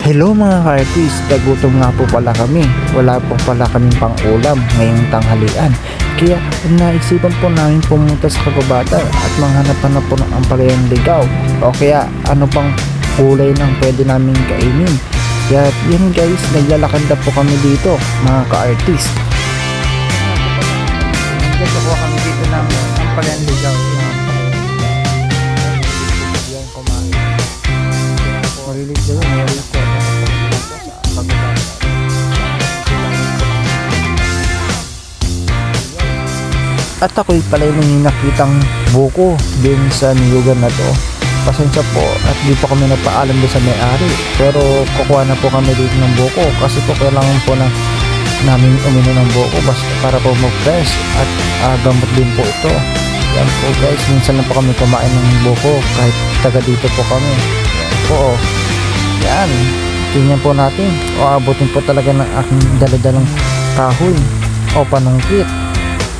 Hello mga ka-artist, nagutom nga po pala kami. Wala po pala kaming pang-ulam ngayong tanghalian. Kaya naisipan po namin pumunta sa kagubatan at manghanap-hanap po ng ampalayang ligaw. O kaya ano pang kulay ng pwede namin kainin. Kaya yun guys, naglalakad na po kami dito mga ka-artist. Nagkukuha kami dito ng ampalayang ligaw. Malilit daw, malilit ko. At ako'y pala'y may nakitang buko din sa niyugan na to. Pasensya po at di po kami nagpaalam doon sa may-ari. Pero kukuha na po kami dito ng buko kasi po kailangan po na namin uminom ng buko para po mag-fresh at gamot din po ito. Yan po guys, minsan lang po kami kumain ng buko kahit taga dito po kami. Yan po. Yan, tingnan po natin o abutin po talaga ng aking daladalang kahoy o panungkit.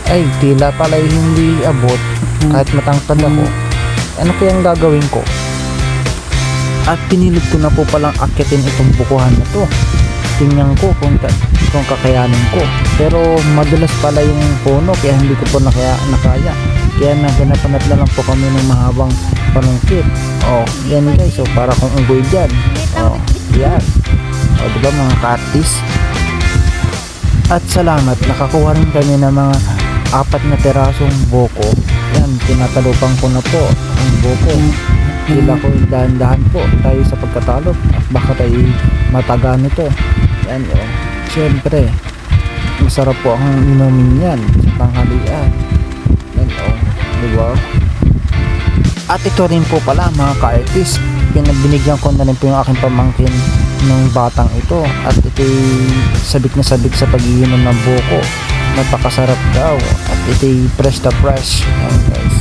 Ay, tila pala hindi abot kahit matangkad ako. Ano kayang gagawin ko? At pinilit ko na po palang akyatin itong bukuhan na to. Tingnan ko kung kakayanin ko. Pero madulas pala yung puno kaya hindi ko po nakaya. Kaya naganapanat na lang po kami ng mahabang panungkit. Oh, yan guys. So para kung unggoy dyan. Oh, yan. O diba mga katis? At salamat, nakakuha rin kami ng mga 4 na pirasong buko. Yan, tinatalupang ko na po ang buko. Sila ko dahan-dahan po tayo sa pagkatalop at baka tayo mataga nito. Yan o. Siyempre, masarap po ang inumin yan sa tanghalian. Yan o. Diba? At ito rin po pala mga ka-artist, binigyan ko na rin po yung aking pamangkin ng batang ito at ito'y sabik na sabik sa pag-iinom ng buko. Napakasarap daw at ito'y fresh na fresh. Ayan guys.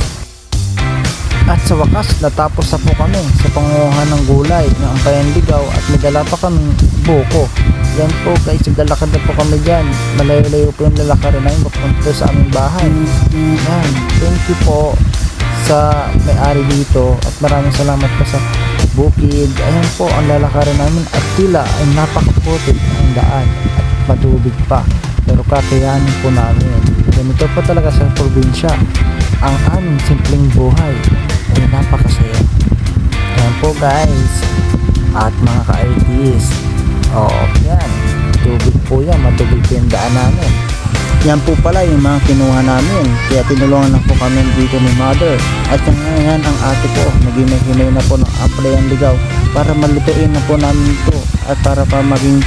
At sa wakas natapos na po kami sa panguha ng gulay ng ampalayang ligaw at nadala pa kami buko. Yan po guys, naglalakad na po kami dyan. Malayo-layo po yung lalakarin namin papunta sa aming bahay. Yan, thank you po sa may-ari dito at maraming salamat po sa bukid. Ayan po ang lalakarin namin at tila ay napakaputik ang daan at matubig pa. Pero kakayanin po namin. Ganito po talaga sa probinsya. Ang aming simpleng buhay ay napakasaya. Ayan po guys. At mga ka-artist. Oo, yan. Tubig po yan. Matubig po yung daan namin. Yan po pala yung mga kinuha namin. Kaya tinulungan na po kami dito ni mother. At ngayon ang ate ko. Nagimay-himay na po ng ampalayang ligaw para malutuin na po namin ito. At para pa maging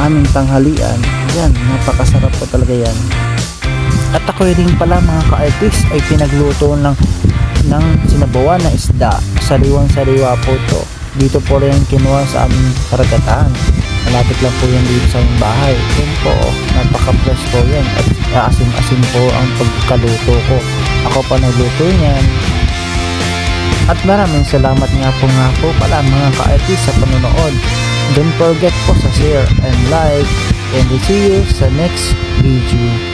aming tanghalian. Yan, napakasarap po talaga yan. At ako rin pala mga ka-artist ay pinagluto ng sinabawan na isda. Sariwang-sariwa po ito. Dito po rin kinuha sa aming karagatan. Malapit lang po yan dito sa aming bahay. Yan po, napaka-fresh po yan. At asim-asim po ang pagkaluto ko. Ako pa nagluto yan. At maraming salamat nga po pala mga ka-artist sa panonood. Don't forget po sa share and like. And we'll see you sa next video.